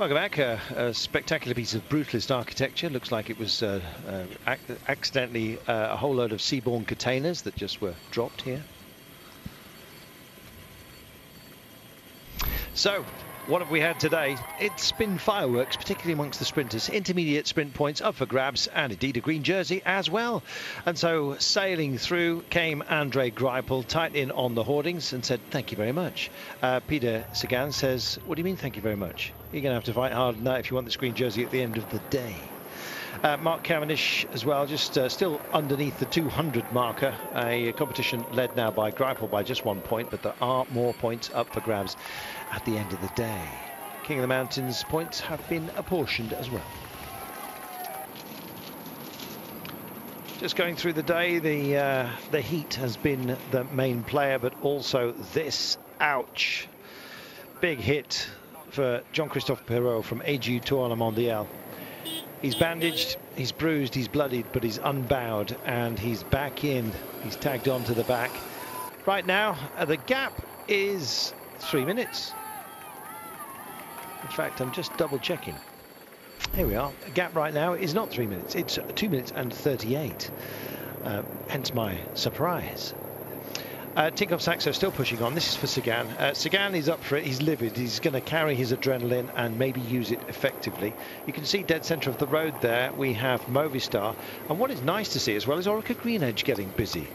Welcome back. A spectacular piece of brutalist architecture. Looks like it was accidentally a whole load of seaborne containers that just were dropped here. So, what have we had today? It's been fireworks, particularly amongst the sprinters. Intermediate sprint points up for grabs, and indeed a green jersey as well. And so, sailing through came Andre Greipel, tight in on the hoardings, and said, thank you very much. Peter Sagan says, what do you mean, thank you very much? You're going to have to fight hard on that if you want this green jersey at the end of the day. Mark Cavendish as well, just still underneath the 200 marker. A competition led now by Greipel by just 1 point, but there are more points up for grabs at the end of the day. King of the Mountains points have been apportioned as well. Just going through the day, the heat has been the main player, but also this. Ouch. Big hit for Jean-Christophe Perrault from AG Tour La Mondiale. He's bandaged, he's bruised, he's bloodied, but he's unbowed, and he's back in. He's tagged on to the back. Right now, the gap is 3 minutes. In fact, I'm just double checking. Here we are. The gap right now is not 3 minutes. It's 2 minutes and 38. Hence my surprise. Tinkoff Saxo still pushing on. This is for Sagan. Sagan is up for it. He's livid. He's going to carry his adrenaline and maybe use it effectively. You can see dead centre of the road there. We have Movistar. And what is nice to see as well is Orica Greenedge getting busy.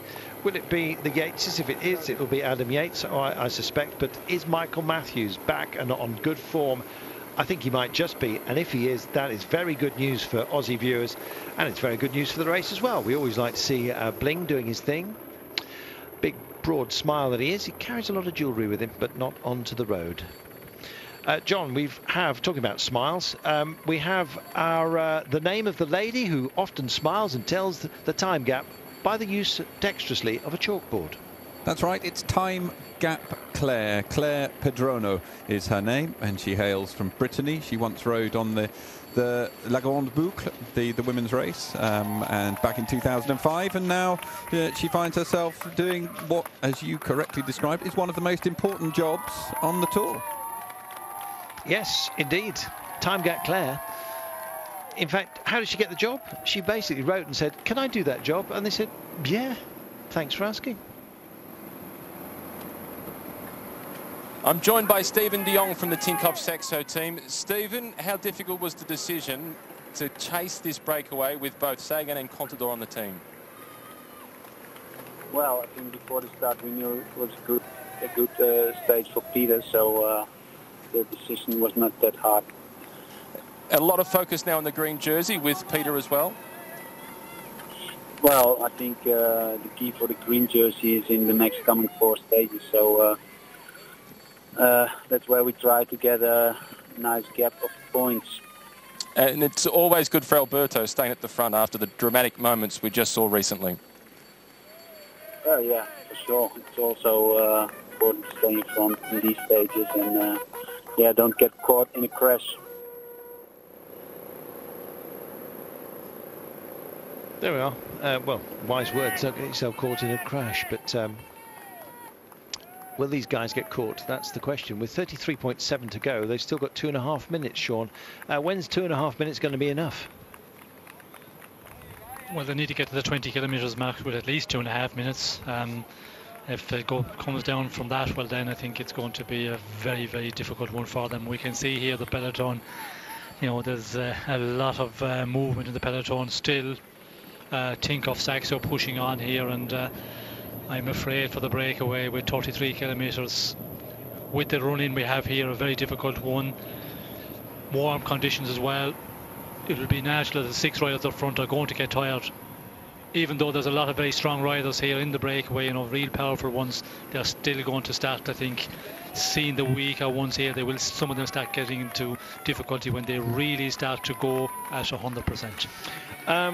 Will it be the Yateses? If it is, it will be Adam Yates, I suspect. But is Michael Matthews back and on good form? I think he might just be. And if he is, that is very good news for Aussie viewers. And it's very good news for the race as well. We always like to see Bling doing his thing. Big broad smile that he is. He carries a lot of jewellery with him, but not onto the road. John, talking about smiles, we have our the name of the lady who often smiles and tells the time gap by the use dexterously of a chalkboard. That's right, it's Time Gap Claire. Claire Pedrono is her name, and she hails from Brittany. She once rode on the La Grande Boucle, the women's race, and back in 2005, and now she finds herself doing what, as you correctly described, is one of the most important jobs on the tour. Yes, indeed. Time Gap Claire. In fact, how did she get the job? She basically wrote and said, can I do that job? And they said, yeah, thanks for asking. I'm joined by Stephen de Jong from the Tinkoff Saxo team. Stephen, how difficult was the decision to chase this breakaway with both Sagan and Contador on the team? Well, I think before the start we knew it was a good stage for Peter, so the decision was not that hard. A lot of focus now on the green jersey with Peter as well? Well, I think the key for the green jersey is in the next coming 4 stages, so that's where we try to get a nice gap of points. And it's always good for Alberto staying at the front after the dramatic moments we just saw recently. Yeah, for sure. It's also important to stay in front in these stages and yeah, don't get caught in a crash. There we are. Well, wise words, don't get yourself caught in a crash, but will these guys get caught? That's the question. With 33.7 to go, they've still got 2.5 minutes, Sean. When's 2.5 minutes going to be enough? Well, they need to get to the 20 kilometres mark with at least 2.5 minutes. If it comes down from that, well, then I think it's going to be a very, very difficult one for them. We can see here the peloton, you know, there's a lot of movement in the peloton still. Tinkoff Saxo pushing on here, and I'm afraid for the breakaway with 33 kilometres with the run-in we have here, a very difficult one. Warm conditions as well. It will be natural that the 6 riders up front are going to get tired. Even though there's a lot of very strong riders here in the breakaway, you know, real powerful ones, they're still going to start, I think, seeing the weaker ones here. Some of them start getting into difficulty when they really start to go at 100%.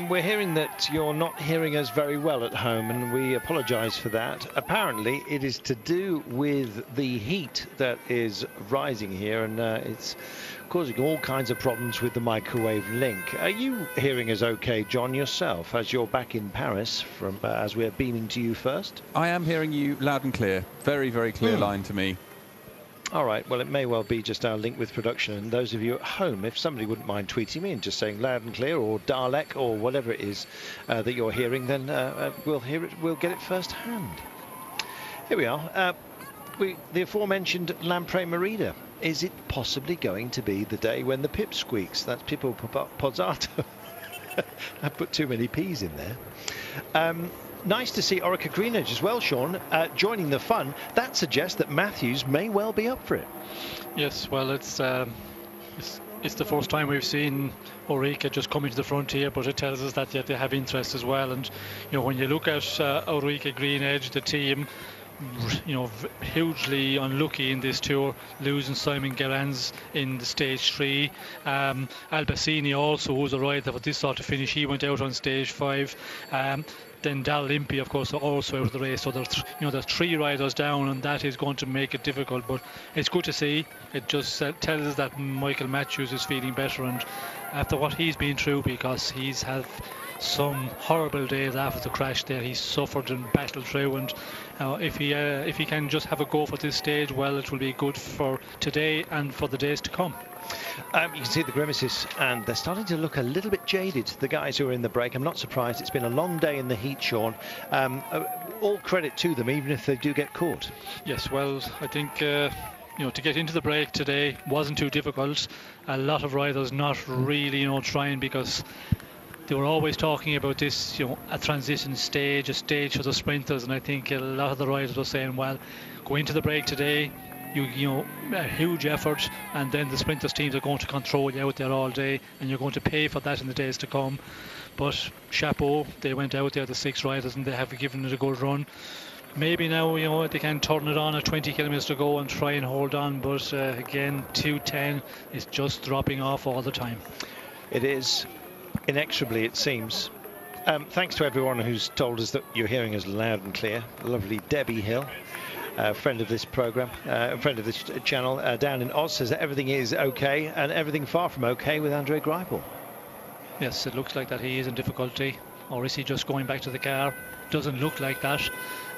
We're hearing that you're not hearing us very well at home, and we apologise for that. Apparently, it is to do with the heat that is rising here, and it's causing all kinds of problems with the microwave link. Are you hearing us okay, John, yourself, as you're back in Paris, as we're beaming to you first? I am hearing you loud and clear. Very, very clear line to me. All right, well, it may well be just our link with production. And those of you at home, if somebody wouldn't mind tweeting me and just saying loud and clear, or Dalek, or whatever it is that you're hearing, then we'll hear it, we'll get it firsthand. Here we are. The aforementioned Lamprey Merida. Is it possibly going to be the day when the pip squeaks? That's Pippo Pozzato. I put too many P's in there. Nice to see Orica Greenedge as well, Sean, joining the fun. That suggests that Matthews may well be up for it. Yes, well, it's the first time we've seen Orica just coming to the front here, but it tells us that yet they have interest as well. And when you look at Orica Greenedge, the team, hugely unlucky in this tour, losing Simon Gerrans in the stage 3. Albacini also, who's a rider for this sort of finish, he went out on stage 5. Then Dal Limpy, of course, also out of the race. So there's 3 riders down, and that is going to make it difficult. But it's good to see. It just tells us that Michael Matthews is feeling better, and after what he's been through, because he's had some horrible days after the crash there, he's suffered and battled through, and if he can just have a go for this stage, well, it will be good for today and for the days to come. You can see the grimaces, and they're starting to look a little bit jaded, the guys who are in the break. I'm not surprised. It's been a long day in the heat, Sean. All credit to them, even if they do get caught. Yes, well, I think to get into the break today wasn't too difficult. A lot of riders not really trying, because they were always talking about this, a transition stage, a stage for the sprinters, and I think a lot of the riders were saying, well, go into the break today, a huge effort, and then the sprinters teams are going to control you out there all day, and you're going to pay for that in the days to come. But chapeau, they went out there, the 6 riders, and they have given it a good run. Maybe now, they can turn it on at 20 kilometres to go and try and hold on, but again, 2:10 is just dropping off all the time. It is, inexorably it seems. Thanks to everyone who's told us that you're hearing us loud and clear. Lovely Debbie Hill, friend of this program, friend of this channel, down in Oz, says that everything is okay, and everything far from okay with Andre Greipel. Yes, it looks like that he is in difficulty, or is he just going back to the car? Doesn't look like that.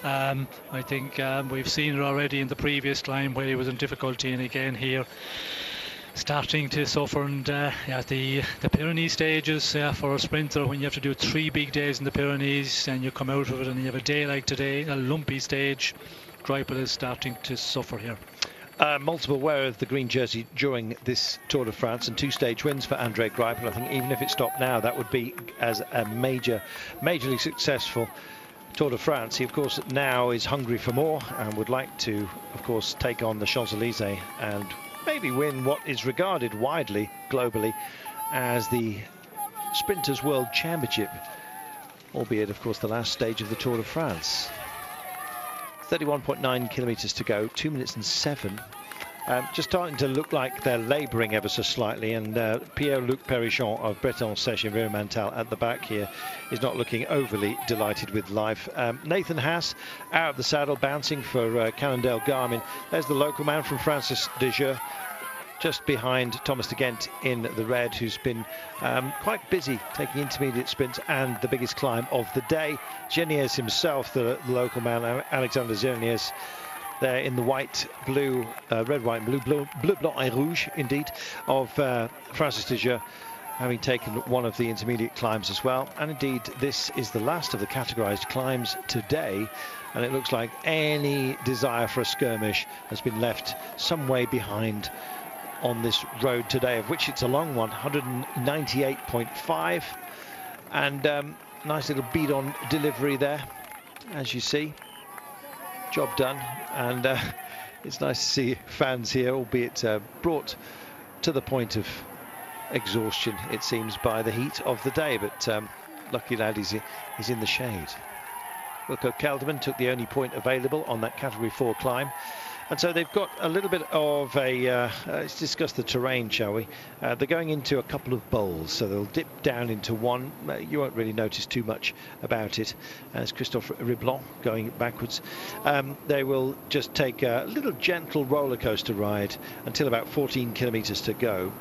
I think we've seen it already in the previous climb where he was in difficulty, and again here starting to suffer. And the Pyrenees stages for a sprinter, when you have to do 3 big days in the Pyrenees and you come out of it and you have a day like today, a lumpy stage, Greipel is starting to suffer here. Multiple wear of the green jersey during this Tour de France, and 2 stage wins for Andre Greipel. I think even if it stopped now, that would be as a majorly successful Tour de France. He, of course, now is hungry for more and would like to, of course, take on the Champs-Élysées and maybe win what is regarded widely, globally, as the Sprinters World Championship, albeit, of course, the last stage of the Tour de France. 31.9 kilometres to go, 2 minutes and 7. Just starting to look like they're labouring ever so slightly, and Pierre-Luc Perichon of Breton Sèche and Environmental at the back here is not looking overly delighted with life. Nathan Haas out of the saddle, bouncing for Cannondale Garmin. There's the local man from Francis Desjeux, just behind Thomas de Gent in the red, who's been quite busy taking intermediate sprints and the biggest climb of the day. Geniez himself, the local man, Alexander Geniez, there in the white, blue, red, white, and blue, blanc et rouge, indeed, of Francis Desjeux, having taken one of the intermediate climbs as well. And indeed, this is the last of the categorised climbs today, and it looks like any desire for a skirmish has been left some way behind on this road today, of which it's a long one, 198.5, and nice little beat on delivery there, as you see. Job done, and it's nice to see fans here, albeit brought to the point of exhaustion, it seems, by the heat of the day, but lucky lad, he's in the shade. Wilco Kelderman took the only point available on that category 4 climb. And so they've got a little bit of a, let's discuss the terrain, shall we? They're going into a couple of bowls, so they'll dip down into one. You won't really notice too much about it, as Christophe Riblon going backwards. They will just take a little gentle roller coaster ride until about 14 kilometres to go.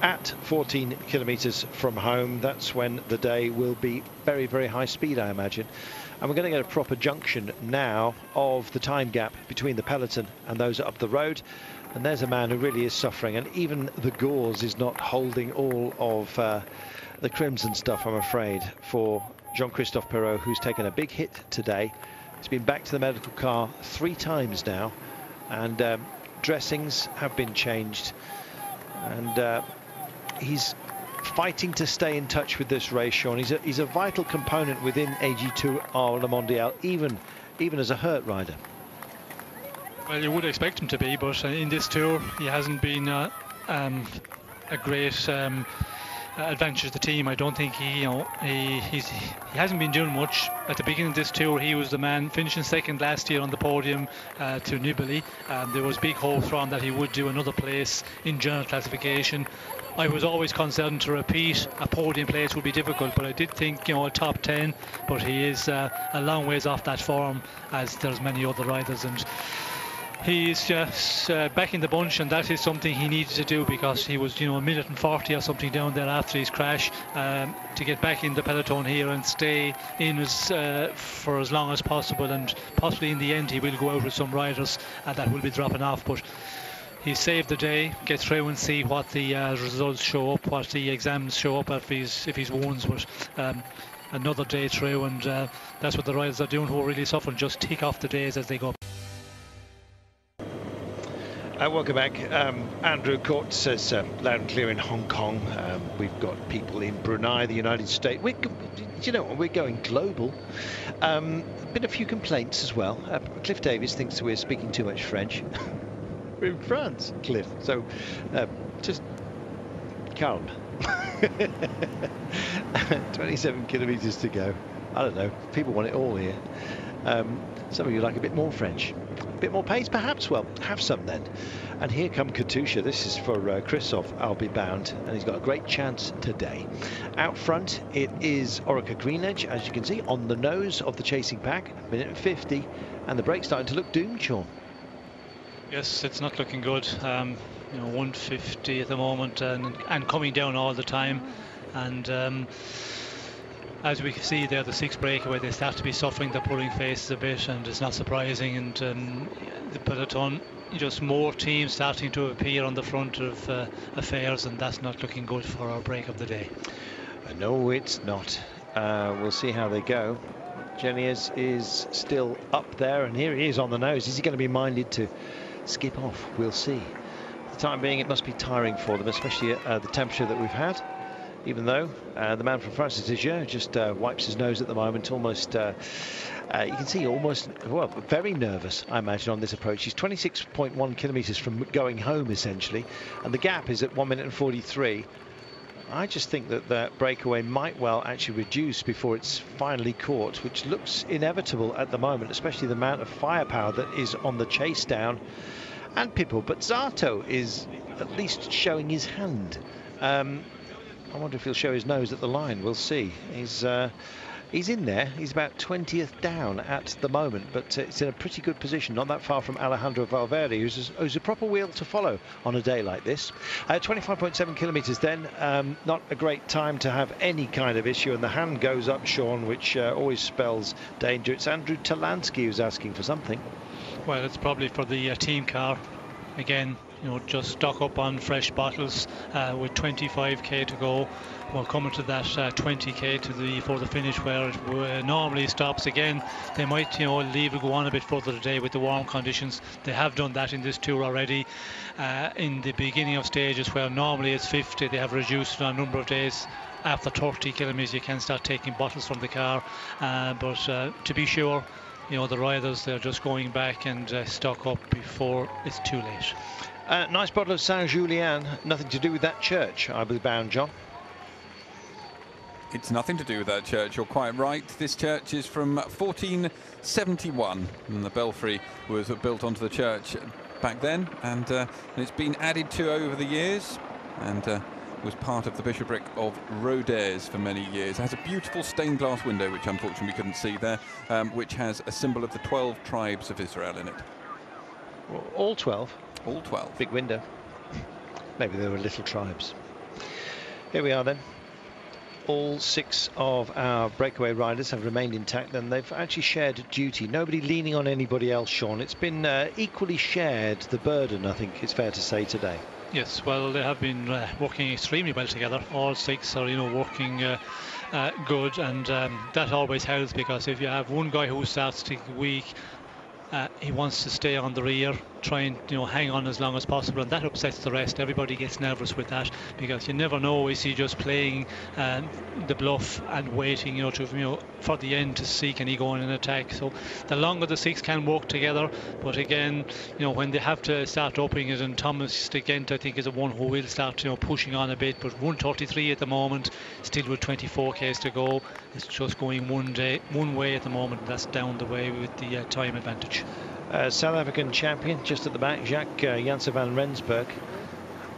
At 14 kilometres from home, that's when the day will be very, very high speed, I imagine. And we're going to get a proper junction now of the time gap between the peloton and those up the road. And there's a man who really is suffering, and even the gauze is not holding all of the crimson stuff, I'm afraid, for Jean-Christophe Perrault, who's taken a big hit today. He's been back to the medical car 3 times now, and dressings have been changed, and he's fighting to stay in touch with this race, Sean. He's a vital component within AG2R Le Mondial, even as a hurt rider. Well, you would expect him to be, but in this tour he hasn't been a great advantage to the team. I don't think he hasn't been doing much at the beginning of this tour. He was the man finishing second last year on the podium to Nibali. There was big hopes from that he would do another place in general classification. I was always concerned to repeat a podium place would be difficult, but I did think, a top 10, but he is a long ways off that form, as there's many other riders, and he's just back in the bunch, and that is something he needed to do, because he was, a minute and 40 or something down there after his crash. To get back in the peloton here and stay in for as long as possible, and possibly in the end he will go out with some riders that will be dropping off. But he saved the day. Get through and see what the results show up, what the exams show up if his wounds. But another day through, and that's what the riders are doing who are really suffering. Just tick off the days as they go. Welcome back. Andrew Court says loud and clear in Hong Kong. We've got people in Brunei, the United States. We're going global. Been a few complaints as well. Cliff Davies thinks we're speaking too much French. We're in France, Cliff. So just calm. 27 kilometres to go. I don't know. People want it all here. Some of you like a bit more French. A bit more pace, perhaps? Well, have some then. And here come Katusha. This is for Christophe, I'll be bound. And he's got a great chance today. Out front, it is Orica Greenedge, as you can see, on the nose of the chasing pack. Minute and 50. And the brake's starting to look doomed, Sean. Yes, it's not looking good. 150 at the moment, and coming down all the time. And as we can see there, the 6th breakaway, they start to be suffering the pulling faces a bit, and it's not surprising. And the peloton, just more teams starting to appear on the front of affairs, and that's not looking good for our break of the day. No, it's not. We'll see how they go. Genius is still up there, and here he is on the nose. Is he going to be minded to skip off? We'll see. For the time being, it must be tiring for them, especially at the temperature that we've had. Even though the man from France just wipes his nose at the moment, almost, you can see almost, well, very nervous, I imagine, on this approach. He's 26.1 kilometres from going home, essentially, and the gap is at 1 minute and 43. I just think that that breakaway might well actually reduce before it's finally caught, which looks inevitable at the moment, especially the amount of firepower that is on the chase down. And Pippo, but Zato is at least showing his hand. I wonder if he'll show his nose at the line. We'll see. He's in there. He's about 20th down at the moment, but it's in a pretty good position, not that far from Alejandro Valverde, who's a proper wheel to follow on a day like this. 25.7 kilometres then. Not a great time to have any kind of issue, and the hand goes up, Sean, which always spells danger. It's Andrew Talansky who's asking for something. Well, it's probably for the team car. Again, just stock up on fresh bottles with 25k to go. We're coming to that 20k for the finish, where it normally stops again. They might, leave it go on a bit further today with the warm conditions. They have done that in this tour already. In the beginning of stages where normally it's 50, they have reduced on a number of days. After 30 kilometres, you can start taking bottles from the car. But to be sure, the riders, they're just going back and stock up before it's too late. Nice bottle of Saint-Julien. Nothing to do with that church, I believe, bound, John. It's nothing to do with that church, you're quite right. This church is from 1471, and the belfry was built onto the church back then, and it's been added to over the years, and was part of the bishopric of Rodez for many years. It has a beautiful stained glass window, which unfortunately we couldn't see there, which has a symbol of the 12 tribes of Israel in it. Well, all 12? All 12. Big window. Maybe there were little tribes. Here we are then. all 6 of our breakaway riders have remained intact, and they've actually shared duty. Nobody leaning on anybody else, Sean. It's been equally shared, the burden, I think it's fair to say, today. Yes, well, they have been working extremely well together. All 6 are, working good, and that always helps, because if you have one guy who starts to get weak, he wants to stay on the rear, try and hang on as long as possible, and that upsets the rest. Everybody gets nervous with that, because you never know, is he just playing the bluff and waiting for the end to see can he go on an attack. So the longer the 6 can work together, but again, when they have to start upping it, and Thomas Gent, I think, is the one who will start pushing on a bit, but 1:33 at the moment, still with 24 k's to go. It's just going one way at the moment, and that's down the way with the time advantage. South African champion just at the back, Jacques Janssen van Rensburg.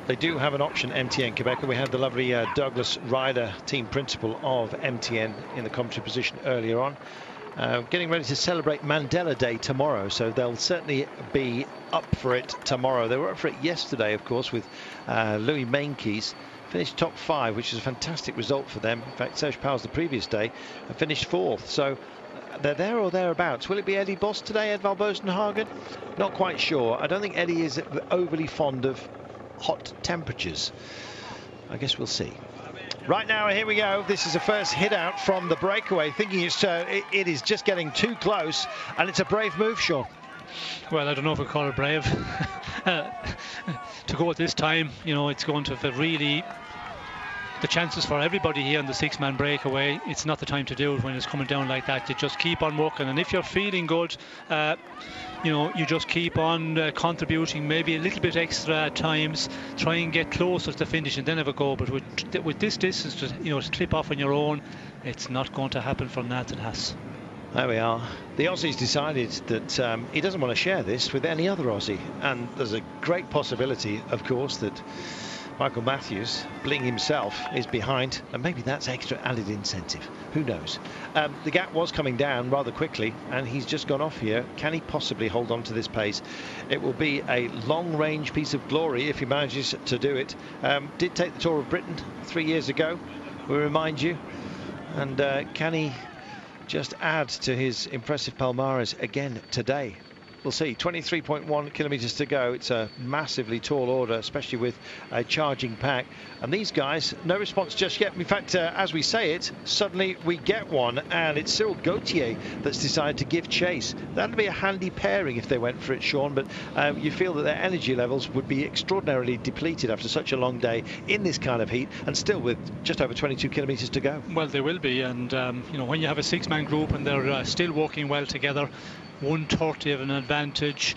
They do have an option, MTN Quebec, and we had the lovely Douglas Ryder, team principal of MTN, in the commentary position earlier on. Getting ready to celebrate Mandela Day tomorrow, so they'll certainly be up for it tomorrow. They were up for it yesterday, of course, with Louis Mainkeys. Finished top 5, which is a fantastic result for them. In fact, Serge Powers the previous day finished 4th. So they're there or thereabouts. Will it be Eddie Boss today, Edvald Bosenhagen? Not quite sure. I don't think Eddie is overly fond of hot temperatures. I guess we'll see. Right now, here we go. This is a first hit out from the breakaway, thinking it is just getting too close, and it's a brave move, Sean. Well, I don't know if we call it brave. To go at this time, it's going to really, the chances for everybody here on the 6-man breakaway, it's not the time to do it when it's coming down like that. You just keep on working, and if you're feeling good, you just keep on contributing maybe a little bit extra at times, try and get closer to the finish and then have a go. But with this distance, to clip off on your own, it's not going to happen for Nathan Haas. There we are. The Aussie's decided that he doesn't want to share this with any other Aussie, and there's a great possibility, of course, that Michael Matthews, Bling himself, is behind, and maybe that's extra added incentive. Who knows? The gap was coming down rather quickly, and he's just gone off here. Can he possibly hold on to this pace? It will be a long-range piece of glory if he manages to do it. Did take the Tour of Britain 3 years ago, we remind you, and can he just add to his impressive palmares again today? We'll see. 23.1 kilometers to go. It's a massively tall order, especially with a charging pack. And these guys, no response just yet. In fact, as we say it, suddenly we get one, and it's Cyril Gauthier that's decided to give chase. That'd be a handy pairing if they went for it, Sean, but you feel that their energy levels would be extraordinarily depleted after such a long day in this kind of heat, and still with just over 22 kilometers to go. Well, they will be, and when you have a 6-man group and they're still working well together, 1:30 of an advantage,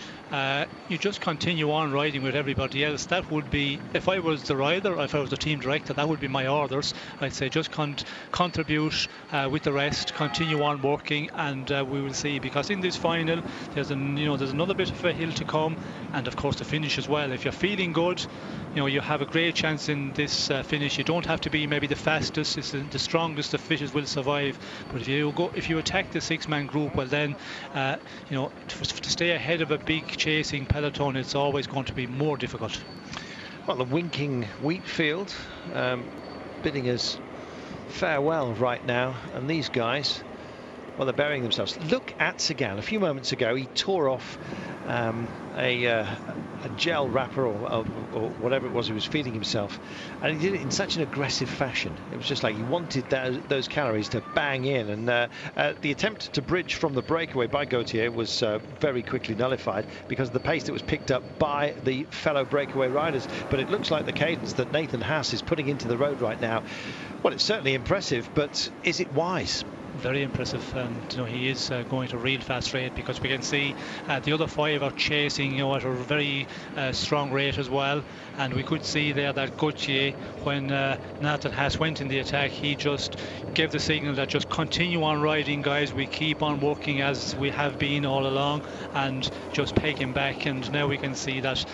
you just continue on riding with everybody else. That would be, if I was the rider, if I was the team director, that would be my orders. I'd say just contribute with the rest, continue on working, and we will see, because in this final there's another bit of a hill to come, and of course the finish as well. If you're feeling good, you have a great chance in this finish. You don't have to be maybe the fastest, it's the strongest, the fittest will survive, but if you attack the 6-man group, well then to stay ahead of a big chasing peloton, it's always going to be more difficult. Well, the winking wheat field bidding us farewell right now, and these guys, well, they're burying themselves. Look at Sagan. A few moments ago he tore off a gel wrapper or whatever it was he was feeding himself, and he did it in such an aggressive fashion. It was just like he wanted those calories to bang in, and the attempt to bridge from the breakaway by Gauthier was very quickly nullified because of the pace that was picked up by the fellow breakaway riders. But it looks like the cadence that Nathan Haas is putting into the road right now, well, it's certainly impressive, but is it wise? Very impressive, and he is going at a real fast rate, because we can see the other 5 are chasing at a very strong rate as well. And we could see there that Gauthier, when Nathan Haas went in the attack, he just gave the signal that just continue on riding, guys, we keep on working as we have been all along, and just peg him back. And now we can see that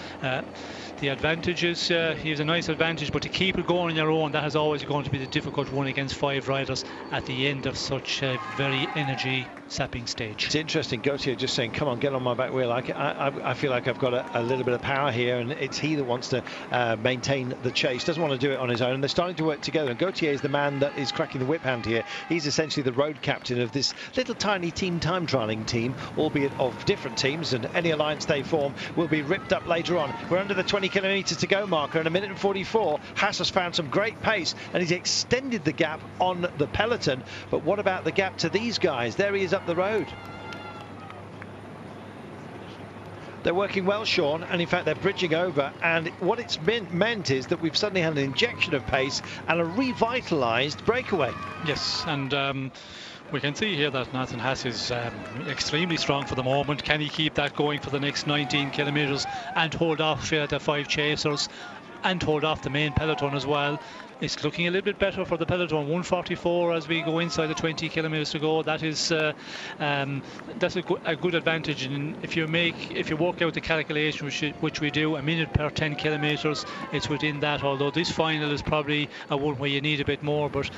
the advantages. He has a nice advantage, but to keep it going on your own, that is always going to be the difficult one against 5 riders at the end of such a very energy-sapping stage. It's interesting, Gautier just saying, come on, get on my back wheel. I feel like I've got a little bit of power here, and it's he that wants to maintain the chase, doesn't want to do it on his own, and they're starting to work together, and Gautier is the man that is cracking the whip hand here. He's essentially the road captain of this little tiny team time trialling team, albeit of different teams, and any alliance they form will be ripped up later on. We're under the 20 kilometres to go marker, and a minute and 44. Haas has found some great pace, and he's extended the gap on the peloton. But what about the gap to these guys? There he is up the road. They're working well, Sean, and in fact they're bridging over, and what it's meant is that we've suddenly had an injection of pace and a revitalised breakaway. Yes, and we can see here that Nathan Haas is extremely strong for the moment. Can he keep that going for the next 19 kilometres and hold off the 5 chasers and hold off the main peloton as well? It's looking a little bit better for the peloton. 1:44 as we go inside the 20 kilometres to go. That is that's a good advantage. And if you work out the calculation, which we do, a minute per 10 kilometres, it's within that. Although this final is probably a one where you need a bit more, but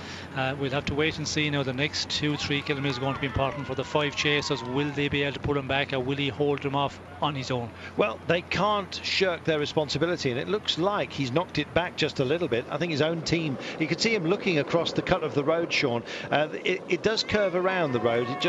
we'll have to wait and see. Now the next 2-3 kilometres are going to be important for the 5 chasers. Will they be able to put him back, or will he hold them off on his own? Well, they can't shirk their responsibility, and it looks like he's knocked it back just a little bit. I think his own team, you could see him looking across the cut of the road, Sean. It does curve around the road. It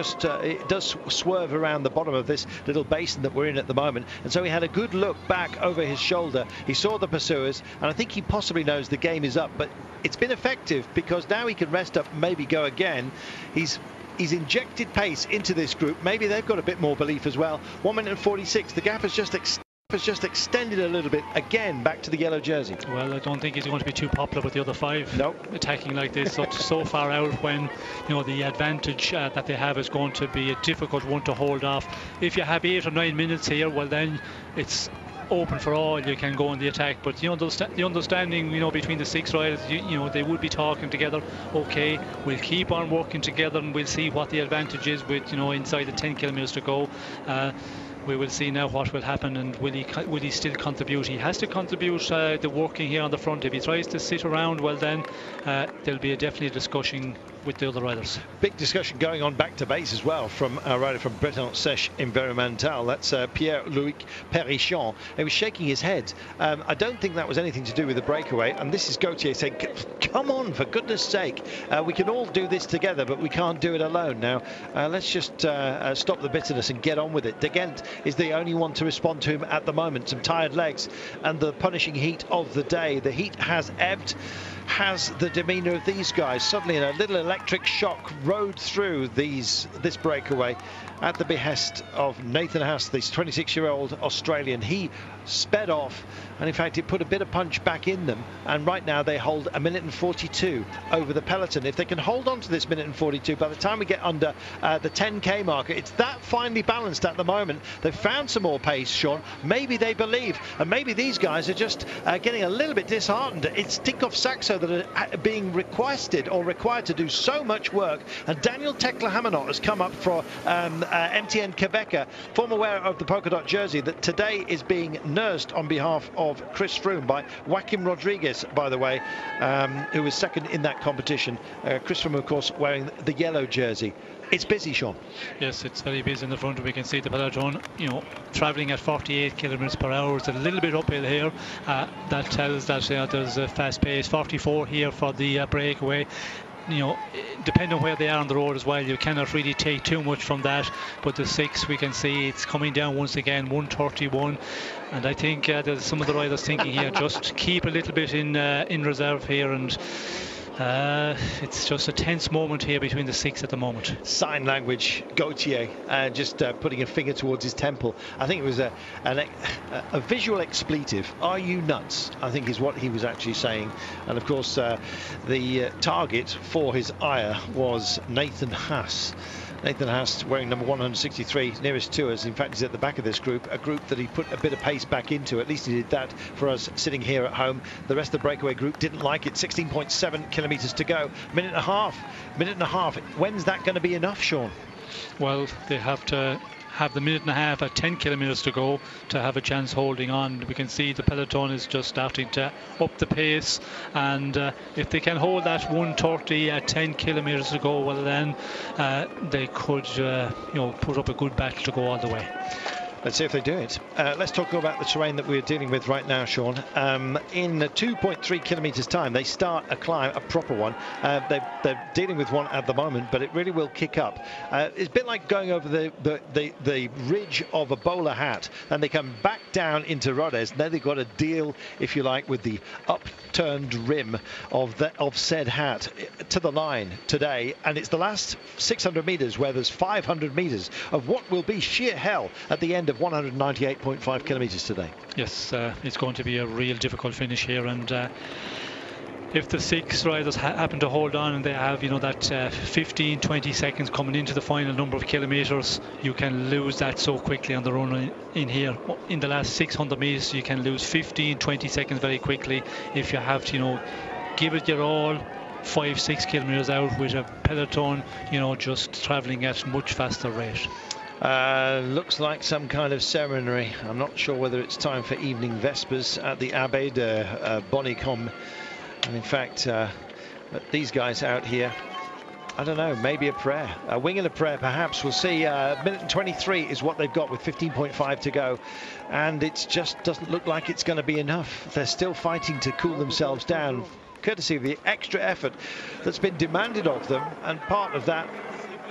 does swerve around the bottom of this little basin that we're in at the moment, and so he had a good look back over his shoulder. He saw the pursuers, and I think he possibly knows the game is up, but it's been effective because now he can rest up and maybe go again. He's injected pace into this group. Maybe they've got a bit more belief as well. 1 minute and 46. The gap has just extended a little bit again back to the yellow jersey. Well, I don't think he's going to be too popular with the other 5. No. Attacking like this so far out, when the advantage that they have is going to be a difficult one to hold off. If you have 8 or 9 minutes here, well then it's open for all. You can go on the attack, but the understanding between the 6 riders, they would be talking together. Okay, we'll keep on working together, and we'll see what the advantage is with inside the 10 kilometers to go. We will see now what will happen, and will he still contribute? He has to contribute the working here on the front. If he tries to sit around, well then there'll be definitely a discussion with the other riders. Big discussion going on back to base as well from a rider from Breton Sèche Environmental. That's Pierre-Louis Perichon. He was shaking his head. I don't think that was anything to do with the breakaway, and this is Gautier saying, come on, for goodness sake, we can all do this together, but we can't do it alone. Now let's just stop the bitterness and get on with it. De Gent is the only one to respond to him at the moment. Some tired legs and the punishing heat of the day. The heat has ebbed. Has the demeanour of these guys suddenly, in a little electric shock, rode through this breakaway at the behest of Nathan Haas, this 26-year-old Australian. He sped off, and in fact it put a bit of punch back in them, and right now they hold 1 minute and 42 over the peloton. If they can hold on to this 1 minute and 42, by the time we get under the 10k marker, it's that finely balanced at the moment. They've found some more pace, Sean. Maybe they believe, and maybe these guys are just getting a little bit disheartened. It's Tinkoff Saxo that are being requested or required to do so much work, and Daniel Tekla-Hamanot has come up for MTN Quebecer, former wearer of the polka dot jersey, that today is being nursed on behalf of Chris Froome by Joaquim Rodriguez, by the way, who was second in that competition. Chris Froome, of course, wearing the yellow jersey. It's busy, Sean. Yes, it's very busy in the front. We can see the peloton, travelling at 48 kilometres per hour. It's a little bit uphill here. That tells that there's a fast pace. 44 here for the breakaway. Depending on where they are on the road as well, you cannot really take too much from that. But the 6, we can see it's coming down once again, 1:31. And I think there's some of the riders thinking here, just keep a little bit in reserve here, and it's just a tense moment here between the 6 at the moment. Sign language, Gautier, just putting a finger towards his temple. I think it was a visual expletive. Are you nuts? I think is what he was actually saying. And of course, the target for his ire was Nathan Haas. Nathan Haas wearing number 163, nearest to us. In fact, he's at the back of this group, a group that he put a bit of pace back into. At least he did that for us sitting here at home. The rest of the breakaway group didn't like it. 16.7 kilometres to go. Minute and a half. When's that going to be enough, Sean? Well, they have to have the minute and a half at 10 kilometres to go to have a chance holding on. We can see the peloton is just starting to up the pace, and if they can hold that 1:30 at 10 kilometres to go, well then they could put up a good battle to go all the way. Let's see if they do it. Let's talk about the terrain that we're dealing with right now, Sean. In 2.3 kilometres time, they start a climb, a proper one. They're dealing with one at the moment, but it really will kick up. It's a bit like going over the ridge of a bowler hat, and they come back down into Rodez, and then they've got to deal, if you like, with the upturned rim of said hat to the line today. And it's the last 600 metres where there's 500 metres of what will be sheer hell at the end of 198.5 kilometres today. Yes, it's going to be a real difficult finish here, and if the 6 riders happen to hold on and they have that 15-20 seconds coming into the final number of kilometres, you can lose that so quickly on the run in here. In the last 600 metres you can lose 15-20 seconds very quickly if you have to give it your all 5-6 kilometres out with a peloton just travelling at much faster rate. Looks like some kind of ceremony. I'm not sure whether it's time for evening vespers at the Abbaye de Bonnicom. And in fact, these guys out here, I don't know, maybe a prayer, a wing and a prayer perhaps. We'll see. Minute and 23 is what they've got with 15.5 to go, and it just doesn't look like it's going to be enough. They're still fighting to cool themselves down, courtesy of the extra effort that's been demanded of them, and part of that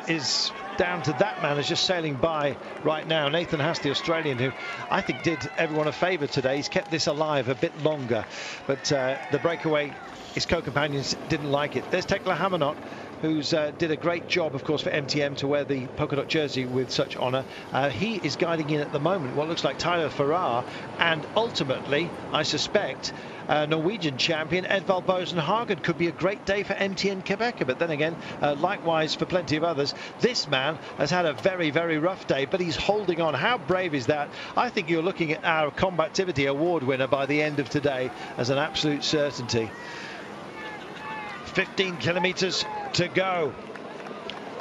is down to that man who's just sailing by right now, Nathan Haas, the Australian, who I think did everyone a favour today. He's kept this alive a bit longer, but the breakaway, his co-companions didn't like it. There's Tekla Hamanot, who's did a great job, of course, for MTM to wear the polka dot jersey with such honour. He is guiding in at the moment what looks like Tyler Farrar, and ultimately, I suspect, Norwegian champion Edvald Bosen Hagen. Could be a great day for MTN Quebec, but then again, likewise for plenty of others. This man has had a very, very rough day, but he's holding on. How brave is that? I think you're looking at our Combativity Award winner by the end of today as an absolute certainty. 15 kilometres to go.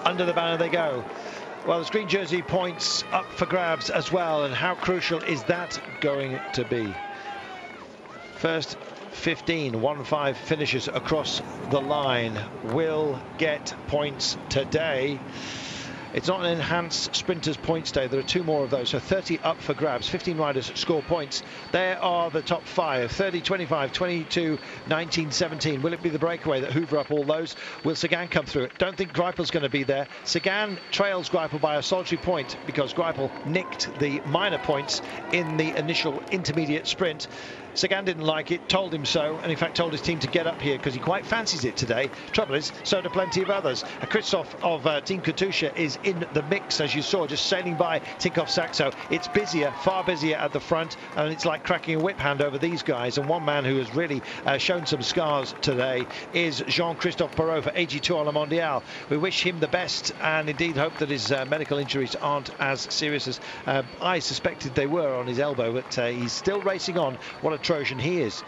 Under the banner they go. Well, there's green jersey points up for grabs as well, and how crucial is that going to be? First 15 finishers across the line will get points today. It's not an enhanced sprinters points day. There are 2 more of those, so 30 up for grabs. 15 riders score points. There are the top 5: 30, 25, 22, 19, 17. Will it be the breakaway that hoover up all those? Will Sagan come through it? Don't think Greipel's going to be there. Sagan trails Greipel by a solitary point because Greipel nicked the minor points in the initial intermediate sprint. Sagan didn't like it, told him so, and in fact told his team to get up here because he quite fancies it today. Trouble is, so do plenty of others. Christoph of Team Katusha is in the mix, as you saw, just sailing by Tinkoff Saxo. It's busier, far busier at the front, and it's like cracking a whip hand over these guys. And one man who has really shown some scars today is Jean-Christophe Perrault for AG2 Le Mondial. We wish him the best, and indeed hope that his medical injuries aren't as serious as I suspected they were on his elbow, but he's still racing on. What a Trojan he is.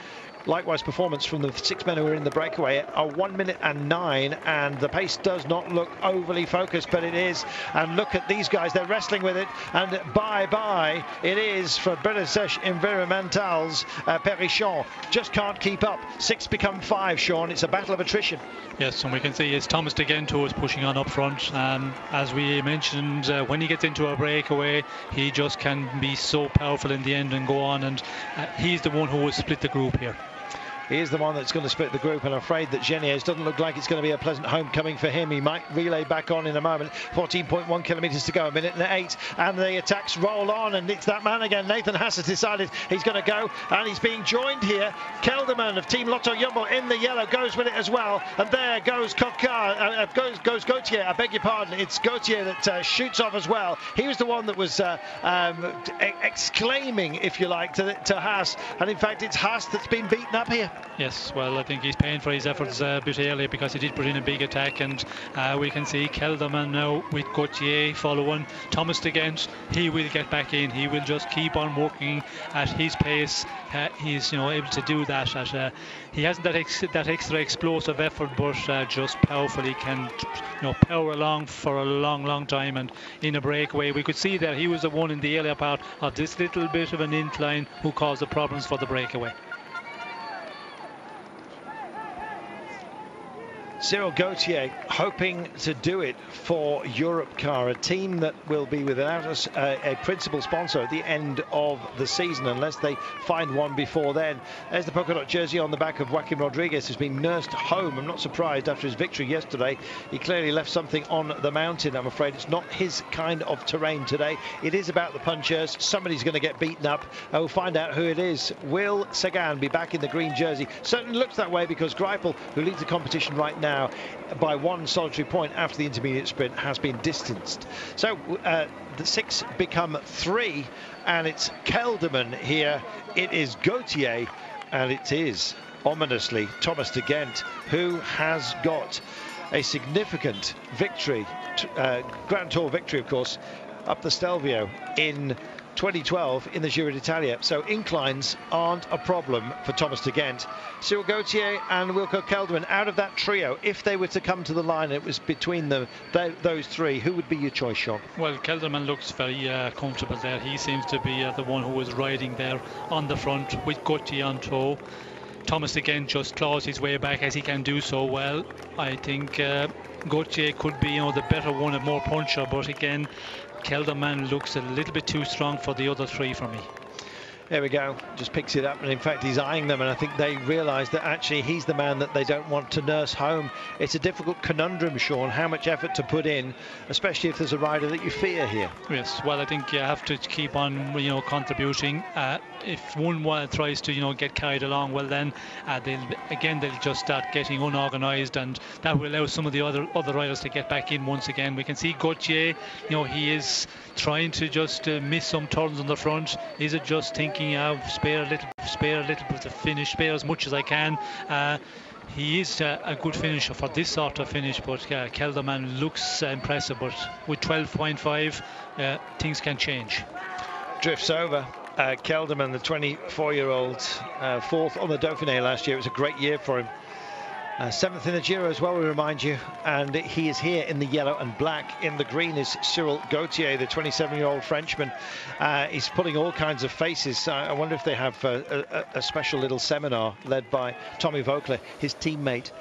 Likewise, performance from the 6 men who are in the breakaway are 1 minute and 9, and the pace does not look overly focused, but it is. And look at these guys, they're wrestling with it, and bye-bye it is for British Environmentals. Perichon just can't keep up. 6 become 5, Sean. It's a battle of attrition. Yes, and we can see it's Thomas de Gento is pushing on up front. As we mentioned, when he gets into a breakaway, he just can be so powerful in the end and go on, and he's the one who will split the group here. He is the one that's going to split the group, and I'm afraid that Geniez doesn't look like it's going to be a pleasant homecoming for him. He might relay back on in a moment. 14.1 kilometres to go, 1 minute and 8, and the attacks roll on, and it's that man again. Nathan Haas has decided he's going to go, and he's being joined here. Kelderman of Team Lotto Jumbo in the yellow goes with it as well, and there goes goes Gautier. I beg your pardon, it's Gautier that shoots off as well. He was the one that was exclaiming, if you like, to Haas, and in fact it's Haas that's been beaten up here. Yes, well, I think he's paying for his efforts a bit early because he did put in a big attack, and we can see Kelderman now with Gauthier following. Thomas de Gent, he will get back in. He will just keep on working at his pace. He's able to do that. He hasn't that extra explosive effort, but just powerfully can power along for a long time. And in a breakaway, we could see that he was the one in the earlier part of this little bit of an incline who caused the problems for the breakaway. Cyril Gauthier hoping to do it for Europcar, a team that will be without a principal sponsor at the end of the season unless they find one before then. There's the polka dot jersey on the back of Joaquim Rodriguez, who's been nursed home. I'm not surprised after his victory yesterday. He clearly left something on the mountain. I'm afraid it's not his kind of terrain today. It is about the punchers. Somebody's going to get beaten up. We'll find out who it is. Will Sagan be back in the green jersey? Certainly looks that way because Greipel, who leads the competition right now by one solitary point after the intermediate sprint, has been distanced. So the 6 become 3, and it's Kelderman here. It is Gauthier, and it is ominously Thomas de Gent, who has got a significant victory, Grand Tour victory, of course, up the Stelvio in 2012 in the Giro d'Italia. So inclines aren't a problem for Thomas de Gent. Cyril Gauthier and Wilco Kelderman, out of that trio, if they were to come to the line, it was between those 3, who would be your choice, Sean? Well, Kelderman looks very comfortable there. He seems to be the one who is riding there on the front with Gauthier on tow. Thomas de Gent just claws his way back as he can do so well. I think Gauthier could be the better one, a more puncher, but again, Kelderman looks a little bit too strong for the other 3 for me. There we go, just picks it up, and in fact he's eyeing them, and I think they realise that actually he's the man that they don't want to nurse home. It's a difficult conundrum, Sean, how much effort to put in, especially if there's a rider that you fear here. Yes, well, I think you have to keep on contributing. If one tries to get carried along, well then they'll just start getting unorganised, and that will allow some of the other riders to get back in once again. We can see Gauthier, he is trying to just miss some turns on the front. Is it just thinking spare a little bit to finish, spare as much as I can? He is a good finisher for this sort of finish, but Kelderman looks impressive, but with 12.5 things can change. Drifts over. Kelderman, the 24-year-old, 4th on the Dauphiné last year. It was a great year for him. 7th in the Giro as well, we remind you, and he is here in the yellow and black. In the green is Cyril Gauthier, the 27-year-old Frenchman. He's pulling all kinds of faces. I wonder if they have a special little seminar led by Tommy Vogler, his teammate,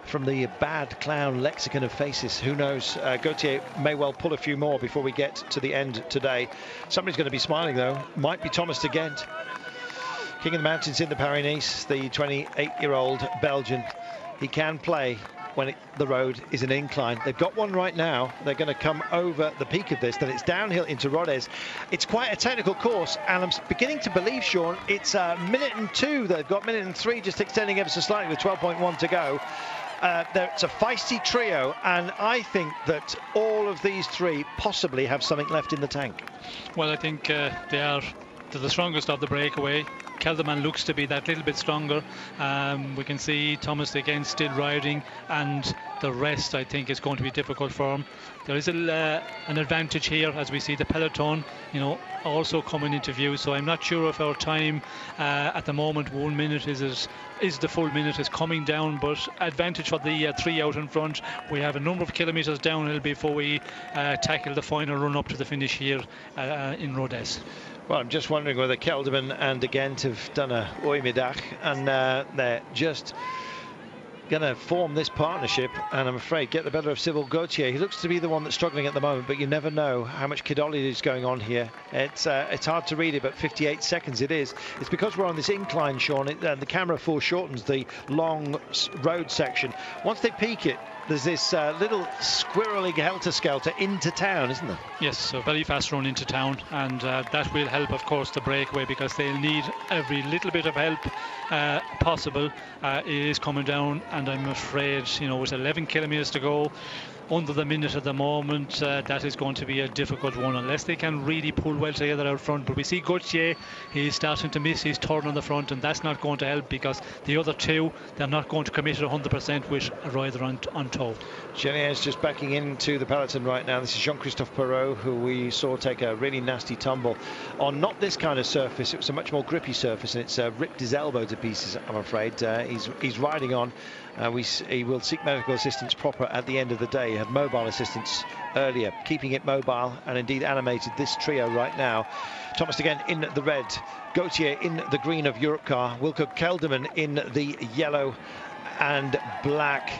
from the bad clown lexicon of faces. Who knows? Gauthier may well pull a few more before we get to the end today. Somebody's going to be smiling, though. Might be Thomas de Gent. King of the Mountains in the Paris-Nice, the 28-year-old Belgian. He can play when the road is an incline. They've got one right now. They're going to come over the peak of this, then it's downhill into Rodez. It's quite a technical course, and I'm beginning to believe, Sean, it's a minute and 2. They've got minute and 3, just extending ever so slightly with 12.1 to go. It's a feisty trio, and I think that all of these 3 possibly have something left in the tank. Well, I think they're the strongest of the breakaway. Kelderman looks to be that little bit stronger. We can see Thomas again still riding, and the rest I think is going to be difficult for him. There is an advantage here as we see the peloton also coming into view, so I'm not sure if our time at the moment, 1 minute is the full minute is coming down, but advantage for the 3 out in front. We have a number of kilometres downhill before we tackle the final run up to the finish here in Rodez. Well, I'm just wondering whether Kelderman and de Gent have done a oimidach, and they're just going to form this partnership, and I'm afraid get the better of Cyril Gauthier. He looks to be the one that's struggling at the moment, but you never know how much Kidoli is going on here. It's hard to read it, but 58 seconds it is. It's because we're on this incline, Sean, the camera foreshortens the long road section. Once they peak it, there's this little squirrely helter-skelter into town, isn't there? Yes, a very fast run into town, and that will help, of course, the breakaway, because they'll need every little bit of help possible. It is coming down, and I'm afraid, with 11 kilometres to go, under the minute at the moment. That is going to be a difficult one unless they can really pull well together out front. But we see Gauthier, he's starting to miss his turn on the front, and that's not going to help because the other two, they're not going to commit it 100% with a rider on toe. Geniez just backing into the peloton right now. This is Jean-Christophe Perrault, who we saw take a really nasty tumble on not this kind of surface. It was a much more grippy surface, and it's ripped his elbow to pieces, I'm afraid. He's riding on. He will seek medical assistance proper at the end of the day. He had mobile assistance earlier, keeping it mobile and indeed animated this trio right now. Thomas again in the red, Gauthier in the green of Europcar, Wilco Kelderman in the yellow and black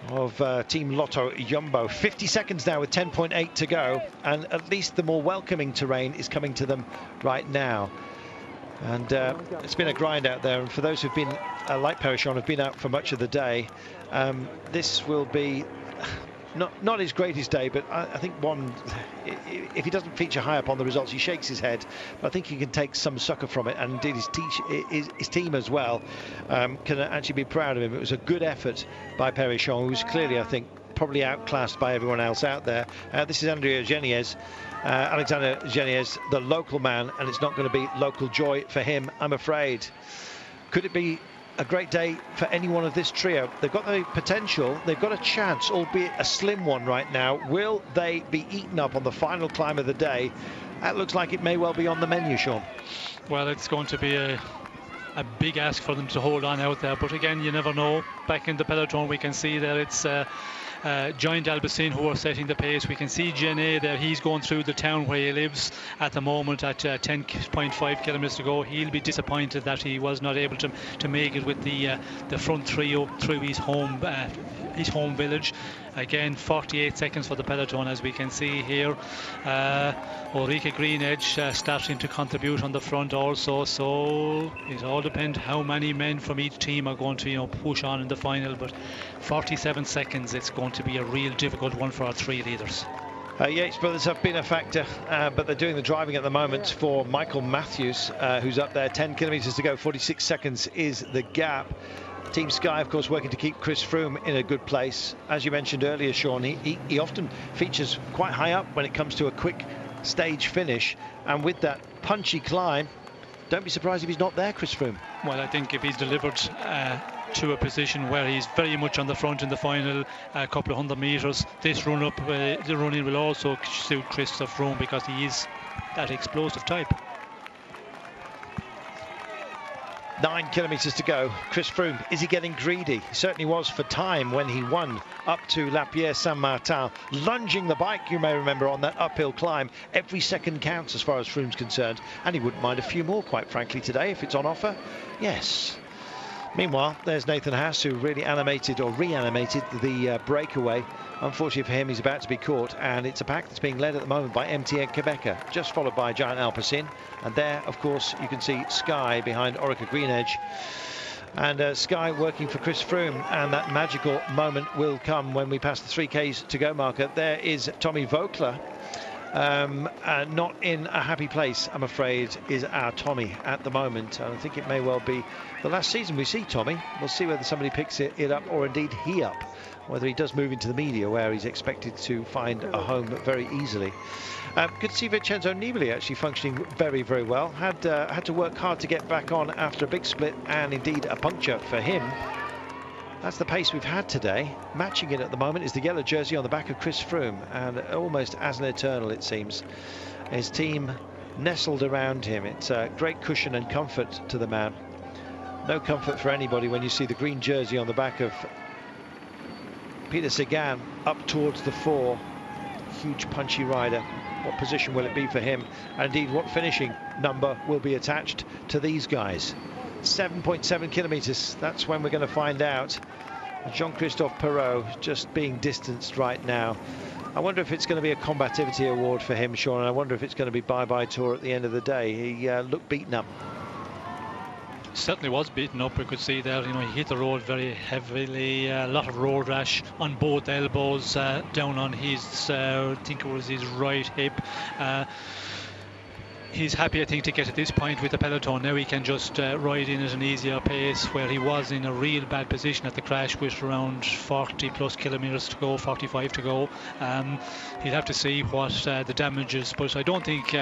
of Team Lotto Jumbo. 50 seconds now with 10.8 to go, and at least the more welcoming terrain is coming to them right now. And it's been a grind out there, and for those who've been like Perichon, have been out for much of the day, this will be not his greatest day, but I think if he doesn't feature high up on the results, he shakes his head, but I think he can take some succor from it, and indeed his team as well can actually be proud of him. It was a good effort by Perichon, who's clearly, I think, probably outclassed by everyone else out there. This is Alexander Geniez, the local man, and it's not going to be local joy for him, I'm afraid. Could it be a great day for any one of this trio? They've got the potential, they've got a chance, albeit a slim one right now. Will they be eaten up on the final climb of the day? That looks like it may well be on the menu, Sean. Well, it's going to be a big ask for them to hold on out there, but again, you never know. Back in the peloton, we can see that it's Giant Albacin who are setting the pace. We can see Genet there, he's going through the town where he lives at the moment at 10.5 kilometers to go. He'll be disappointed that he was not able to make it with the front trio through his home village. Again, 48 seconds for the peloton, as we can see here. Ulrike Greenedge starting to contribute on the front also, so it all depends how many men from each team are going to push on in the final. But 47 seconds, it's going to be a real difficult one for our three leaders. Yates brothers have been a factor, but they're doing the driving at the moment for Michael Matthews, who's up there. 10 kilometers to go, 46 seconds is the gap. Team Sky, of course, working to keep Chris Froome in a good place. As you mentioned earlier, Sean, he often features quite high up when it comes to a quick stage finish, and with that punchy climb, don't be surprised if he's not there, Chris Froome. Well, I think if he's delivered to a position where he's very much on the front in the final couple of 100 meters, this run-up, the run-in will also suit Christophe Froome because he is that explosive type. 9 kilometers to go. Chris Froome, is he getting greedy? He certainly was for time when he won up to La Pierre Saint-Martin, lunging the bike, you may remember, on that uphill climb. Every second counts as far as Froome's concerned, and he wouldn't mind a few more, quite frankly, today if it's on offer. Yes. Meanwhile, there's Nathan Haas, who really animated or reanimated the breakaway. Unfortunately for him, he's about to be caught, and it's a pack that's being led at the moment by MTN Quebecer, just followed by Giant Alpecin. And there, of course, you can see Sky behind Orica Greenedge. And Sky working for Chris Froome, and that magical moment will come when we pass the 3Ks to go marker. There is Tommy Vogler. Not in a happy place, I'm afraid, is our Tommy at the moment. I think it may well be the last season we see Tommy. We'll see whether somebody picks it up, or indeed he up, whether he does move into the media where he's expected to find a home very easily. Good to see Vincenzo Nibali actually functioning very, very well. Had to work hard to get back on after a big split and indeed a puncture for him. That's the pace we've had today. Matching it at the moment is the yellow jersey on the back of Chris Froome, and almost as an eternal, it seems. His team nestled around him. It's a great cushion and comfort to the man. No comfort for anybody when you see the green jersey on the back of Peter Sagan up towards the 4. Huge punchy rider. What position will it be for him? And indeed, what finishing number will be attached to these guys? 7.7 kilometers, that's when we're going to find out. Jean-Christophe Perrault just being distanced right now. I wonder if it's going to be a combativity award for him, Sean, and I wonder if it's going to be bye-bye tour at the end of the day. He looked beaten up. Certainly was beaten up. We could see there, he hit the road very heavily, a lot of road rash on both elbows, down on his, I think it was his right hip. He's happy, I think, to get to this point with the peloton. Now he can just ride in at an easier pace, where he was in a real bad position at the crash with around 40 plus kilometres to go, 45 to go. He'll have to see what the damage is, but I don't think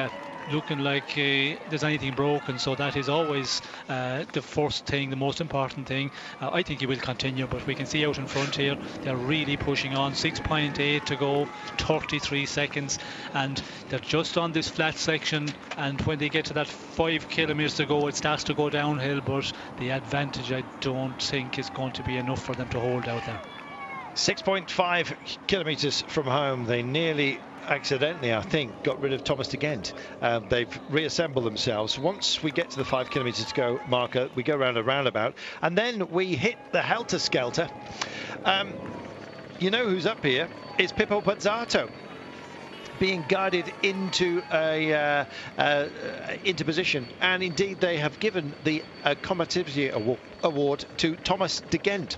looking like there's anything broken, so that is always the first thing, the most important thing. I think he will continue, but we can see out in front here they're really pushing on. 6.8 to go, 33 seconds, and they're just on this flat section, and when they get to that 5 kilometres to go, it starts to go downhill, but the advantage I don't think is going to be enough for them to hold out there. 6.5 kilometres from home. They nearly accidentally, I think, got rid of Thomas de Gent. They've reassembled themselves. Once we get to the 5 kilometres to go marker, we go round a roundabout, and then we hit the helter-skelter. You know who's up here? It's Pippo Pozzato, being guided into into position, and indeed they have given the combativity award to Thomas de Gent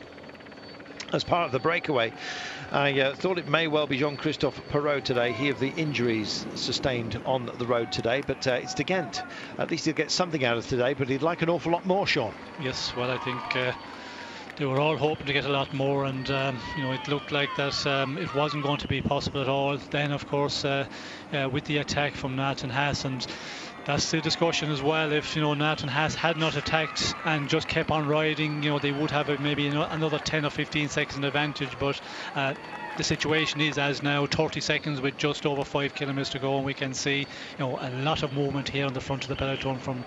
as part of the breakaway. I thought it may well be Jean-Christophe Perrault today, he of the injuries sustained on the road today, but it's de Gent. At least he'll get something out of today, but he'd like an awful lot more, Sean. Yes, well, I think they were all hoping to get a lot more, and you know, it looked like that it wasn't going to be possible at all. Then, of course, with the attack from Nathan Haas, and that's the discussion as well. If, you know, Nathan Haas had not attacked and just kept on riding, you know, they would have maybe another 10 or 15 seconds advantage, but the situation is as now, 30 seconds with just over 5 kilometres to go, and we can see, you know, a lot of movement here on the front of the peloton from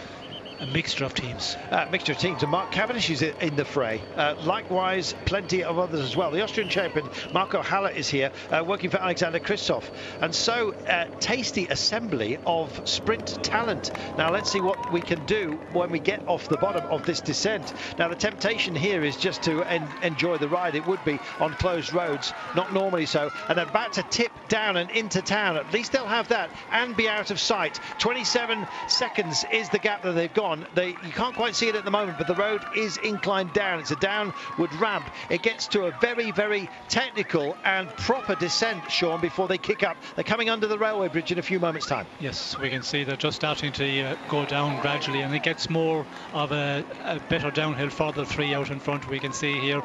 a mixture of teams. And Mark Cavendish is in the fray. Likewise, plenty of others as well. The Austrian champion, Marco Haller, is here, working for Alexander Kristoff. And so, tasty assembly of sprint talent. Now, let's see what we can do when we get off the bottom of this descent. Now, the temptation here is just to enjoy the ride. It would be on closed roads, not normally so. And they're about to tip down and into town. At least they'll have that and be out of sight. 27 seconds is the gap that they've got. You can't quite see it at the moment, but the road is inclined down. It's a downward ramp. It gets to a very, very technical and proper descent, Sean, before they kick up. They're coming under the railway bridge in a few moments' time. Yes, we can see they're just starting to go down gradually, and it gets more of a better downhill for the three out in front. We can see here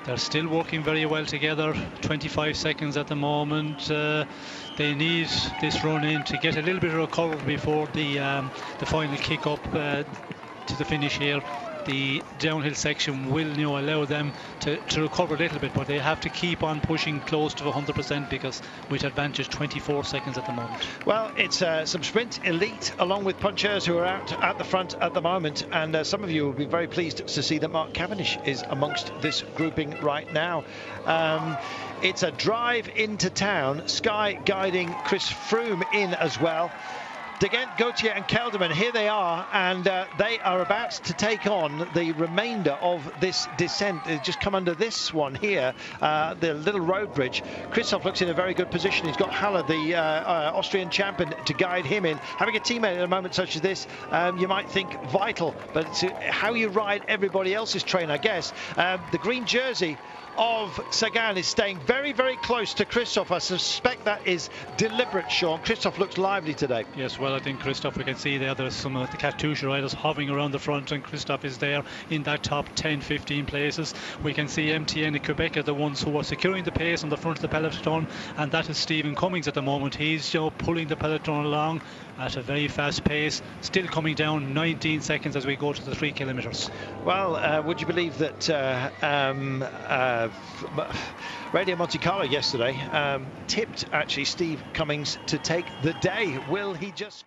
they're still working very well together. 25 seconds at the moment. They need this run in to get a little bit of recovery before the final kick up to the finish here. The downhill section will, you know, allow them to recover a little bit, but they have to keep on pushing close to 100%, because with advantage 24 seconds at the moment. Well, it's some sprint elite along with punchers who are out at the front at the moment, and some of you will be very pleased to see that Mark Cavendish is amongst this grouping right now. It's a drive into town. Sky guiding Chris Froome in as well. De Gent, Gauthier and Kelderman, here they are, and they are about to take on the remainder of this descent. They just come under this one here, the little road bridge. Kristoff looks in a very good position. He's got Haller, the Austrian champion, to guide him in. Having a teammate at a moment such as this, you might think vital, but it's how you ride everybody else's train, I guess. The green jersey of Sagan is staying very, very close to Kristoff. I suspect that is deliberate, Sean. Kristoff looks lively today. Yes, well, I think Kristoff, we can see there's some of the Katusha riders hovering around the front, and Kristoff is there in that top 10-15 places. We can see MTN and Quebec are the ones who are securing the pace on the front of the peloton, and that is Stephen Cummings at the moment. He's, you know, pulling the peloton along at a very fast pace, still coming down 19 seconds as we go to the 3 kilometres. Well, would you believe that Radio Monte Carlo yesterday tipped actually Steve Cummings to take the day? Will he just